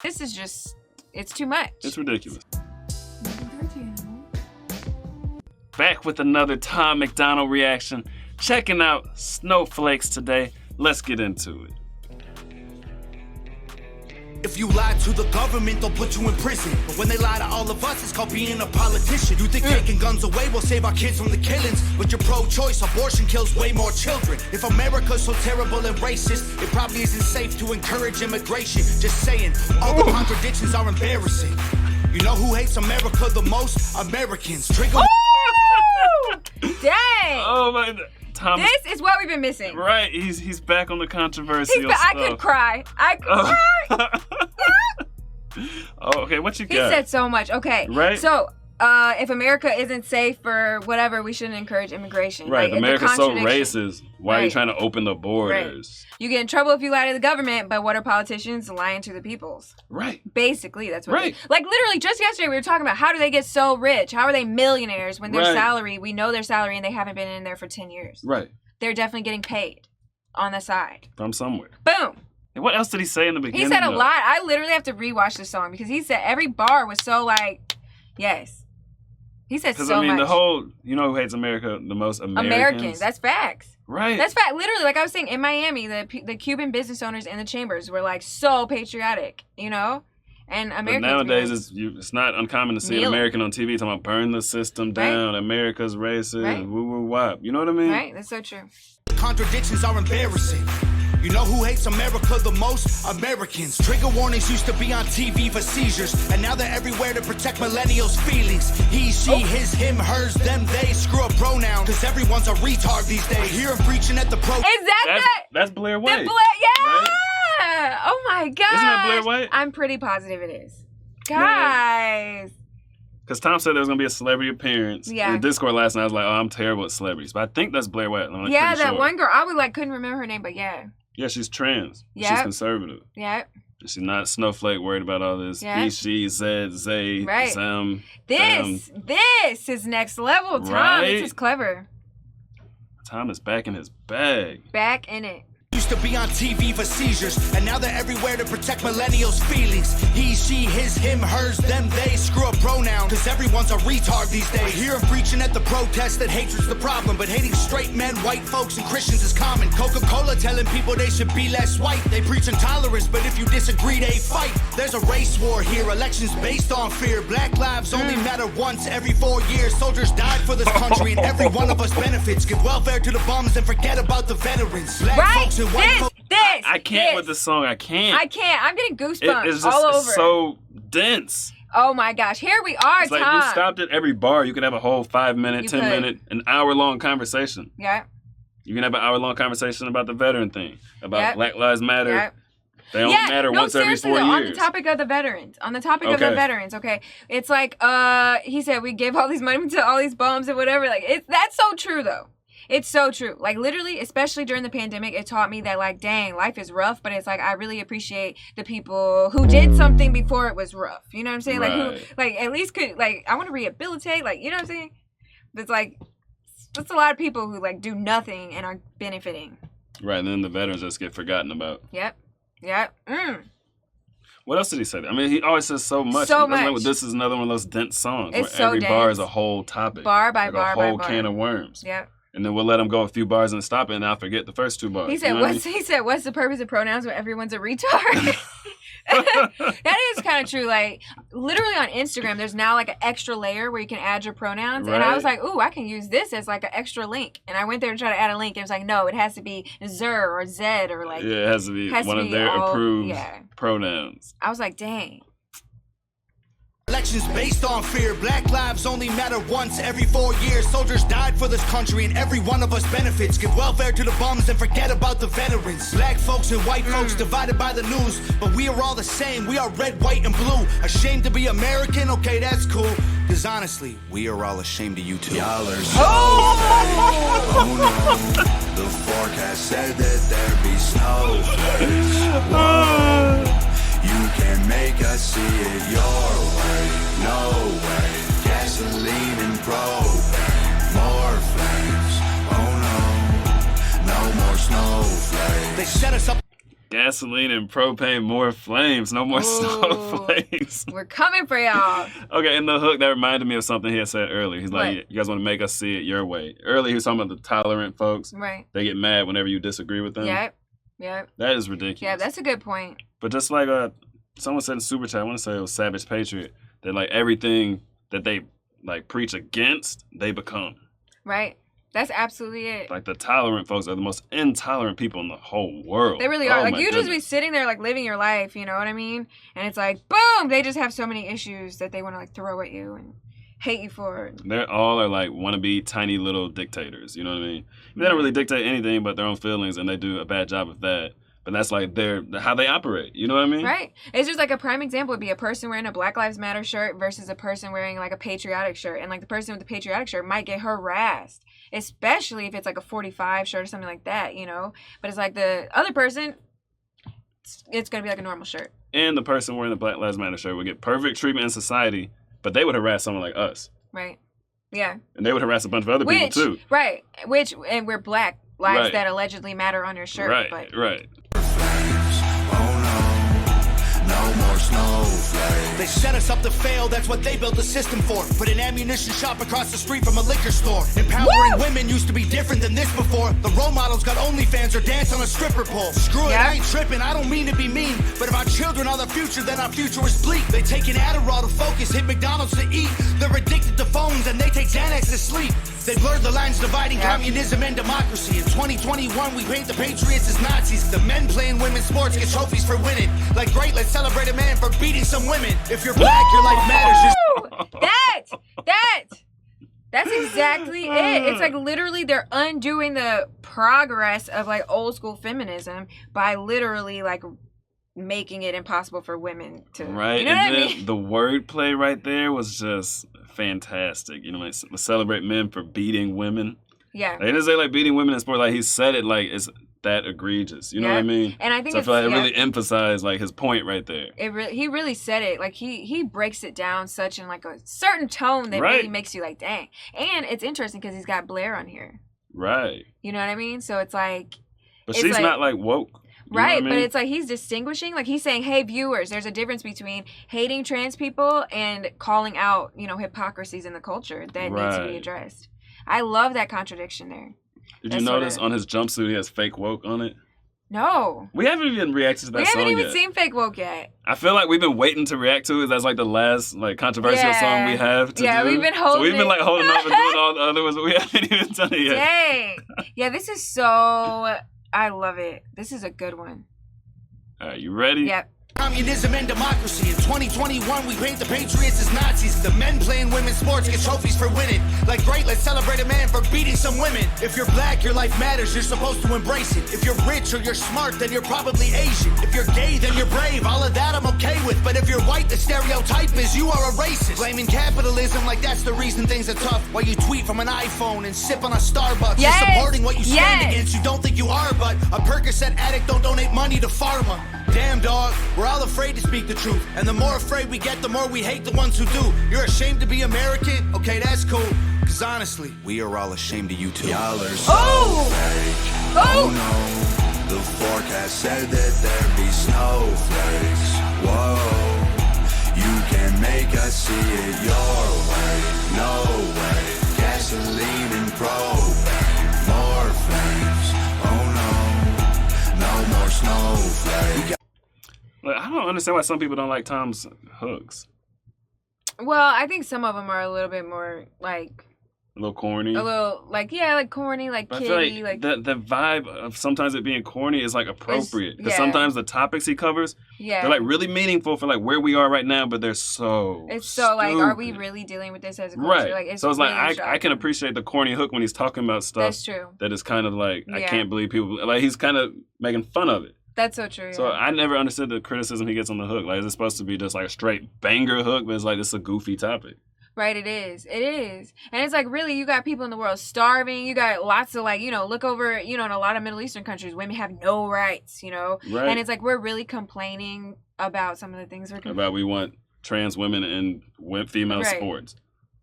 This is just, it's too much. It's ridiculous. Back with another Tom MacDonald reaction. Checking out Snowflakes today. Let's get into it. If you lie to the government, they'll put you in prison. But when they lie to all of us, it's called being a politician. You think taking guns away will save our kids from the killings? But you're pro-choice, abortion kills way more children. If America's so terrible and racist, it probably isn't safe to encourage immigration. Just saying, all the contradictions are embarrassing. You know who hates America the most? Americans. Trigger. Dang! Oh my God. Tom, this is what we've been missing. Right, he's back on the controversial stuff. I could cry. I could cry. Oh, okay, what you got? He said so much. Okay, right. So, if America isn't safe for whatever, we shouldn't encourage immigration. Right, like, America's so racist. Why are you trying to open the borders? Right. You get in trouble if you lie to the government, but what are politicians lying to the peoples? Right. Basically, that's what like literally just yesterday we were talking about how do they get so rich? How are they millionaires when their salary, we know their salary and they haven't been in there for 10 years. Right. They're definitely getting paid on the side. From somewhere. Boom. And what else did he say in the beginning? He said a lot. I literally have to rewatch the song because he said every bar was so like, yes. He said so much. Because, I mean, the whole, you know who hates America the most? Americans. That's facts. Right. That's fact. Literally, like I was saying, in Miami, the Cuban business owners in the chambers were like so patriotic, you know? And Americans. But nowadays, it's not uncommon to see an American on TV talking about burn the system down, America's racist, woo woo wop. You know what I mean? Right. That's so true. Contradictions are embarrassing. You know who hates America the most? Americans. Trigger warnings used to be on TV for seizures, and now they're everywhere to protect millennials' feelings. He, she, his, him, hers, them, they. Screw a pronoun, because everyone's a retard these days. I hear him preaching at the pro. Is that That's Blair White. Yeah! Right? Oh my God. Isn't that Blair White? I'm pretty positive it is. Guys. Because Tom said there was going to be a celebrity appearance. Yeah. In the Discord last night, I was like, oh, I'm terrible at celebrities. But I think that's Blair White. Yeah, that one girl. I couldn't remember her name, but yeah. Yeah, she's trans. Yep. She's conservative. Yeah. She's not a snowflake worried about all this. Yep. He, she, zed, zay, them. This is next level, Tom. Right? This is clever. Tom is back in his bag. Back in it. Used to be on TV for seizures, and now they're everywhere to protect millennials' feelings. He, she, his, him, hers, them, they. Screw a pronoun, because everyone's a retard these days. I hear him preaching at the protest that hatred's the problem, but hating straight men, white folks, and Christians is common. Coca-Cola telling people they should be less white. They preach intolerance, but if you disagree, they fight. There's a race war here, elections based on fear. Black lives only matter once every 4 years. Soldiers died for this country, and every one of us benefits. Give welfare to the bums and forget about the veterans. Black folks and white folks. I can't with this song. I can't. I'm getting goosebumps it's just, all over. It's so dense. Oh my gosh. Here we are, it's Tom. Like you stopped at every bar. You could have a whole 5-minute, 10-minute, an hour-long conversation. Yeah. You can have an hour-long conversation about the veteran thing, about Black Lives Matter. Yep. They only matter once every 4 years. On the topic of the veterans. Okay. It's like, he said we gave all these money to all these bums and whatever. Like, that's so true, though. It's so true. Like, literally, especially during the pandemic, it taught me that, like, dang, life is rough, but it's like, I really appreciate the people who did something before it was rough. You know what I'm saying? Right. Like, who, like, at least could, like, I want to rehabilitate, like, you know what I'm saying? But it's like, that's a lot of people who, like, do nothing and are benefiting. Right, and then the veterans just get forgotten about. Yep. What else did he say? I mean, he always says so much. Like, this is another one of those dense songs it's where so every dense. bar is a whole topic. Bar by like bar a whole by bar. can of worms. Yep. And then we'll let him go a few bars and stop it, and I'll forget the first 2 bars. He said, He said, what's the purpose of pronouns when everyone's a retard? That is kind of true. Like, literally on Instagram, there's now like an extra layer where you can add your pronouns. Right. And I was like, ooh, I can use this as like an extra link. And I went there to try to add a link. And it was like, no, it has to be Zer or Zed or like. Yeah, it has to be one of their approved pronouns. I was like, dang. Elections based on fear. Black lives only matter once every 4 years. Soldiers died for this country, and every one of us benefits. Give welfare to the bums and forget about the veterans. Black folks and white folks divided by the news, but we are all the same. We are red, white, and blue. Ashamed to be American? Okay, that's cool. Cause honestly, we are all ashamed of you too. Y'all are so oh no. The forecast said that there'd be snowflakes. Whoa. You can make us see it your way. No way. Gasoline and propane. More flames. Oh no. No more snowflakes. They set us up. Gasoline and propane, more flames, no more snowflakes. We're coming for y'all. Okay, in the hook, that reminded me of something he had said earlier. He's like, you guys want to make us see it your way. Earlier, he was talking about the tolerant folks. Right. They get mad whenever you disagree with them. Yep. That is ridiculous. Yeah, that's a good point. But just like someone said in Super Chat, I want to say it was Savage Patriot, that like everything that they like preach against, they become. Right. That's absolutely it. Like the tolerant folks are the most intolerant people in the whole world. They really are. Like you just be sitting there like living your life, you know what I mean? And it's like, boom, they just have so many issues that they want to like throw at you and hate you for. They all are like wannabe tiny little dictators, you know what I mean? They don't really dictate anything but their own feelings, and they do a bad job of that. But that's like how they operate, you know what I mean? Right. It's just like a prime example would be a person wearing a Black Lives Matter shirt versus a person wearing like a patriotic shirt. And like the person with the patriotic shirt might get harassed, especially if it's like a 45 shirt or something like that, you know? But it's like the other person, it's going to be like a normal shirt. And the person wearing the Black Lives Matter shirt would get perfect treatment in society, but they would harass someone like us. Right. Yeah. And they would harass a bunch of other people too. Right. And we're Black lives that allegedly matter on your shirt. Right, right. No more snowflakes. They set us up to fail, that's what they built the system for. Put an ammunition shop across the street from a liquor store. Empowering women used to be different than this before. The role models got OnlyFans or dance on a stripper pole. Screw it, I ain't tripping, I don't mean to be mean. But if our children are the future, then our future is bleak. They take an Adderall to focus, hit McDonald's to eat. They're addicted to phones and they take Xanax to sleep. They blurred the lines dividing communism and democracy. In 2021, we paint the patriots as Nazis. The men playing women's sports get trophies for winning. Like, great, let's celebrate a man for beating some women. If you're Black, your life matters. That's exactly it. It's like literally they're undoing the progress of like old school feminism by literally like making it impossible for women to. Right. You know and what I then mean? the wordplay right there was just fantastic. You know, like celebrate men for beating women. Yeah. They didn't say like beating women in sport. Like he said it like it's that egregious. You know what I mean? And I think so I feel like it really emphasized like his point right there. He really said it. Like he breaks it down such in like a certain tone that really makes you like, dang. And it's interesting because he's got Blair on here. Right. You know what I mean? So it's like. But she's like, not like woke. Right, but it's like he's distinguishing, like he's saying, hey, viewers, there's a difference between hating trans people and calling out, you know, hypocrisies in the culture that needs to be addressed. I love that contradiction there. Did you notice on his jumpsuit he has fake woke on it? No. We haven't even reacted to that song yet. We haven't even seen fake woke yet. I feel like we've been waiting to react to it. That's like the last like controversial song we have to do. Yeah, we've been holding So we've been like holding off and doing all the other ones, but we haven't even done it yet. Dang. Yeah, this is so... I love it. This is a good one. All right, you ready? Yep. Communism and democracy. In 2021, we paint the patriots as Nazis. The men playing women's sports get trophies for winning. Like, great, let's celebrate a man for beating some women. If you're Black, your life matters. You're supposed to embrace it. If you're rich or you're smart, then you're probably Asian. If you're gay, then you're brave. All of that I'm okay with. But if you're white, the stereotype is you are a racist. Blaming capitalism like that's the reason things are tough. While you tweet from an iPhone and sip on a Starbucks. You're supporting what you stand against. You don't think you are, but a Percocet addict don't donate money to pharma. Damn, dog, we're all afraid to speak the truth. And the more afraid we get, the more we hate the ones who do. You're ashamed to be American? Okay, that's cool. Cause honestly, we are all ashamed of you too. Y'all are so fake. Oh no, the forecast said that there'd be snowflakes. Whoa, you can make us see it your way. No way, gasoline and propane, more flames. Oh no, no more snowflakes. Like, I don't understand why some people don't like Tom's hooks. Well, I think some of them are a little bit more like a little corny. A little like like corny, like but kiddie. I feel like the vibe of sometimes it being corny is like appropriate because sometimes the topics he covers, they're like really meaningful for like where we are right now, but they're so. It's so like, are we really dealing with this as a culture? Right. Like, it's so it's really like I can appreciate the corny hook when he's talking about stuff. That's true. That is kind of like I can't believe people like he's kind of making fun of it. That's so true. So I never understood the criticism he gets on the hook. Like, is it supposed to be just like a straight banger hook? But it's like, it's a goofy topic. Right, it is. It is. And it's like, really, you got people in the world starving. You got lots of like, you know, look over, you know, in a lot of Middle Eastern countries, women have no rights, you know. Right. And it's like, we're really complaining about some of the things we're about we want trans women in female sports.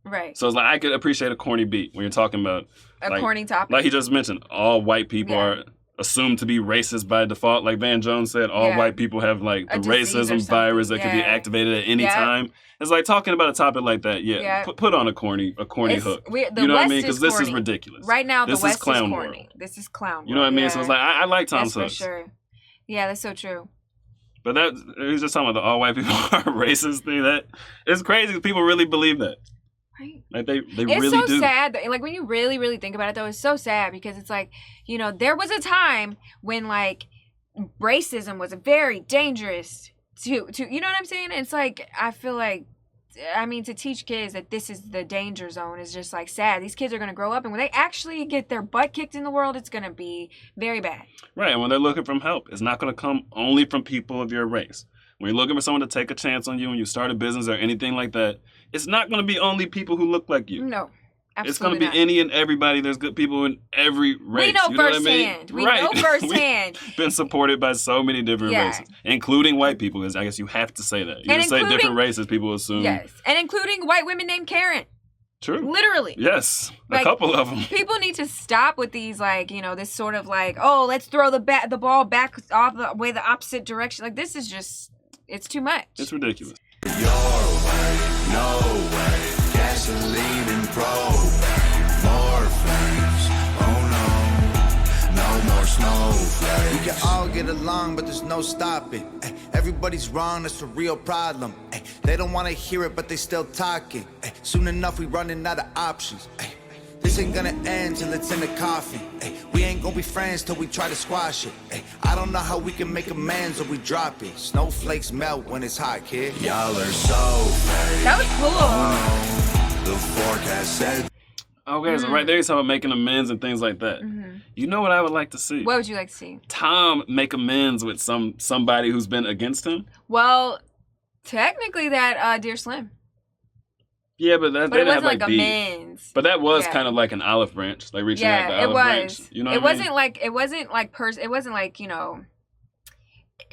Right. So it's like, I could appreciate a corny beat when you're talking about a corny topic. Like he just mentioned, all white people are assumed to be racist by default. Like Van Jones said, all white people have like the racism virus that could be activated at any time. It's like talking about a topic like that. Put on a corny hook. You know what I mean? Because this is ridiculous. Right now, this the West is clown corny. world. This is clown world. You know what I mean? So it's like I like Tom's hooks. For sure. Yeah, that's so true. But he was just talking about the all white people are racist thing. That it's crazy. People really believe that. Right. Like they it's really so do. sad. Like when you really, really think about it, though, it's so sad because it's like, you know, there was a time when like racism was very dangerous to you know what I'm saying? It's like I feel like, I mean, to teach kids that this is the danger zone is just like sad. These kids are going to grow up and when they actually get their butt kicked in the world, it's going to be very bad. Right. And when they're looking for help, it's not going to come only from people of your race. When you're looking for someone to take a chance on you when you start a business or anything like that, it's not going to be only people who look like you. No. Absolutely it's going to be any and everybody. There's good people in every race. We know you firsthand. What I mean? We know firsthand. We've been supported by so many different races, including white people, because I guess you have to say that. You say different races, people assume. Yes, and including white women named Karen. True. Literally. Yes. Like, a couple of them. People need to stop with these, like, you know, this sort of like, oh, let's throw the ball back off the way the opposite direction. Like, this is just, it's too much. It's ridiculous. Your way, no way. Gasoline and propane. More flames. Oh no. No more snowflakes. We can all get along, but there's no stopping. Everybody's wrong, that's a real problem. They don't want to hear it, but they still talking. Soon enough, we running out of options. This ain't gonna end till it's in the coffin. We ain't gonna be friends till we try to squash it. I don't know how we can make amends or we drop it. Snowflakes melt when it's hot, kid. Y'all are so fake. That was cool. Oh no, the forecast said. Okay, so right there he's talking about making amends and things like that. Mm-hmm. You know what I would like to see? What would you like to see? Tom make amends with somebody who's been against him. Well, technically that Dear Slim. Yeah, but that it wasn't have, like amends. But that was kind of like an olive branch, like reaching out the olive branch. You know, it wasn't like it wasn't like you know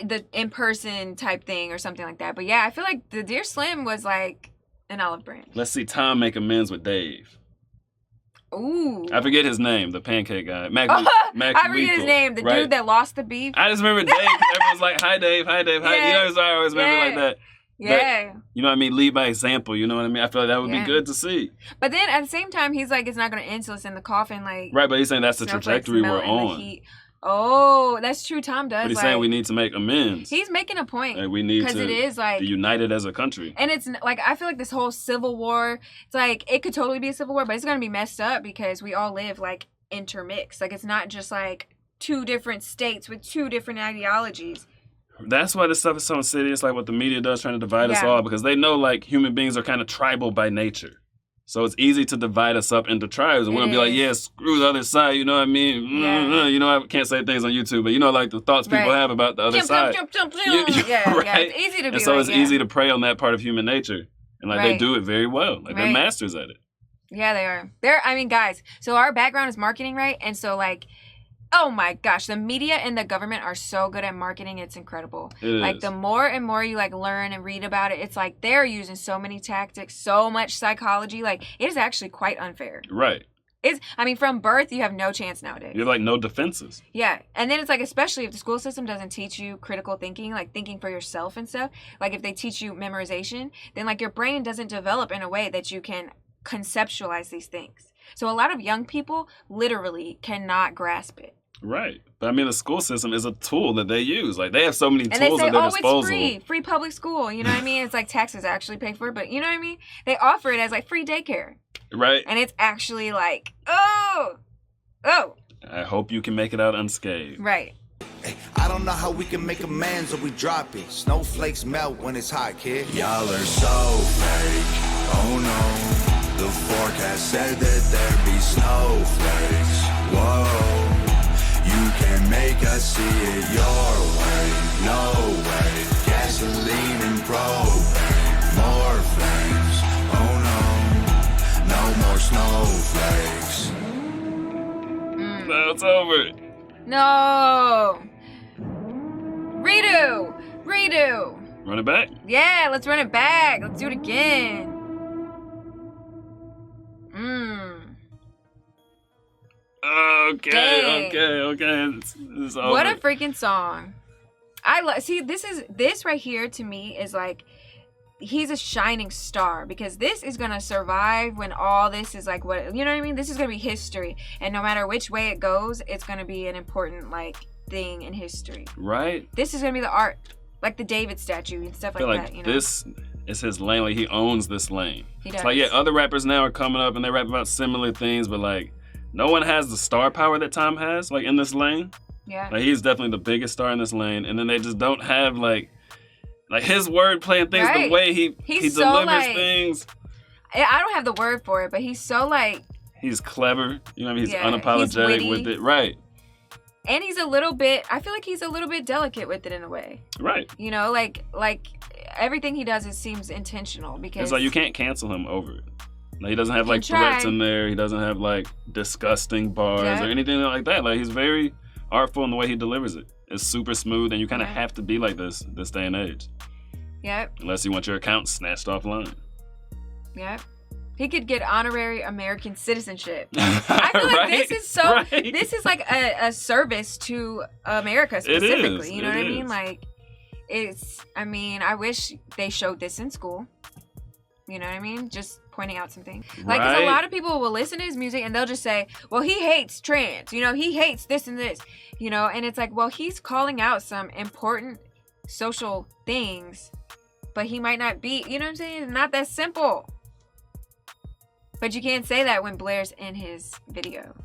the in person type thing or something like that. But yeah, I feel like the Dear Slim was like an olive branch. Let's see Tom make amends with Dave. Ooh. I forget his name, the pancake guy. I forget his name, the dude that lost the beef. I just remember Dave, because everyone's like, hi, Dave, hi. You know, so I always remember like that. Yeah. But, you know what I mean? Lead by example, you know what I mean? I feel like that would be good to see. But then at the same time, he's like, it's not going to end till it's in the coffin. Like, right, but he's saying that's the trajectory we're on. Oh, that's true. Tom does. But he's saying we need to make amends. He's making a point. Like we need to it is like be united as a country. And it's like I feel like this whole civil war. It's like it could totally be a civil war, but it's gonna be messed up because we all live like intermixed. Like it's not just like two different states with two different ideologies. That's why this stuff is so insidious. Like what the media does, trying to divide us all, because they know like human beings are kind of tribal by nature. So it's easy to divide us up into tribes. And we're going to be like, yeah, screw the other side. You know what I mean? Yeah. You know, I can't say things on YouTube, but you know, like the thoughts people have about the other side. Jump. Yeah, it's easy to be and so like, it's easy to prey on that part of human nature. And like they do it very well. Like they're masters at it. Yeah, they are. I mean, guys, so our background is marketing, right? And so like, oh my gosh, the media and the government are so good at marketing. It's incredible. Like the more and more you like learn and read about it, it's like they're using so many tactics, so much psychology. Like it is actually quite unfair. Right. I mean, from birth, you have no chance nowadays. You have like no defenses. Yeah. And then it's like, especially if the school system doesn't teach you critical thinking, like thinking for yourself and stuff, like if they teach you memorization, then like your brain doesn't develop in a way that you can conceptualize these things. So a lot of young people literally cannot grasp it. Right. But I mean, the school system is a tool that they use. Like, they have so many tools at their disposal. It's free public school. You know what I mean? It's like taxes actually pay for it, but you know what I mean? They offer it as like free daycare. Right. And it's actually like, oh. I hope you can make it out unscathed. Right. I don't know how we can make amends or we drop it. Snowflakes melt when it's hot, kid. Y'all are so fake. Oh no. The forecast said that there'd be snowflakes. Whoa. You can make us see it your way, no way. Gasoline and propane, more flames. Oh no, no more snowflakes. No, it's over. No. Redo. Run it back? Yeah, let's run it back. Let's do it again. Okay. It's over. What a freaking song. See, this right here to me is like, he's a shining star, because this is going to survive when all this is like, what, you know what I mean? This is going to be history. And no matter which way it goes, it's going to be an important like thing in history. Right. This is going to be the art, like the David statue and stuff like that. You know? This is his lane. Like, he owns this lane. He does. It's like, yeah, other rappers now are coming up and they rap about similar things, but like, no one has the star power that Tom has, like, in this lane. Yeah. Like, he's definitely the biggest star in this lane, and then they just don't have like his wordplay and things, the way he so, delivers like, things. I don't have the word for it, but he's so like, he's clever. You know what I mean? He's unapologetic with it. Right. And he's a little bit, I feel like he's a little bit delicate with it in a way. Right. You know, like everything he does, it seems intentional, because it's like you can't cancel him over it. Like, he doesn't have like threats in there. He doesn't have like disgusting bars or anything like that. Like, he's very artful in the way he delivers it. It's super smooth, and you kind of have to be like this day and age. Yep. Unless you want your account snatched offline. Yep. He could get honorary American citizenship. I feel like this is so. This is like a service to America specifically. It is. You know what I mean? Like, it's. I mean, I wish they showed this in school. You know what I mean? Just pointing out something. Like, because a lot of people will listen to his music and they'll just say, well, he hates trans. You know, he hates this and this. You know, and it's like, well, he's calling out some important social things, but he might not be. You know what I'm saying? It's not that simple. But you can't say that when Blair's in his video.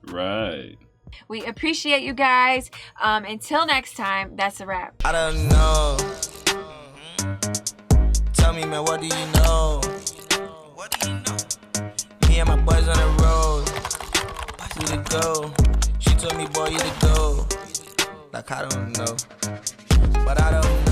Right. We appreciate you guys. Until next time, that's a wrap. I don't know. Tell me, man, what do you know? What do you know? Me and my boys on the road. You to go. She told me, boy, you to go. Like, I don't know. But I don't know.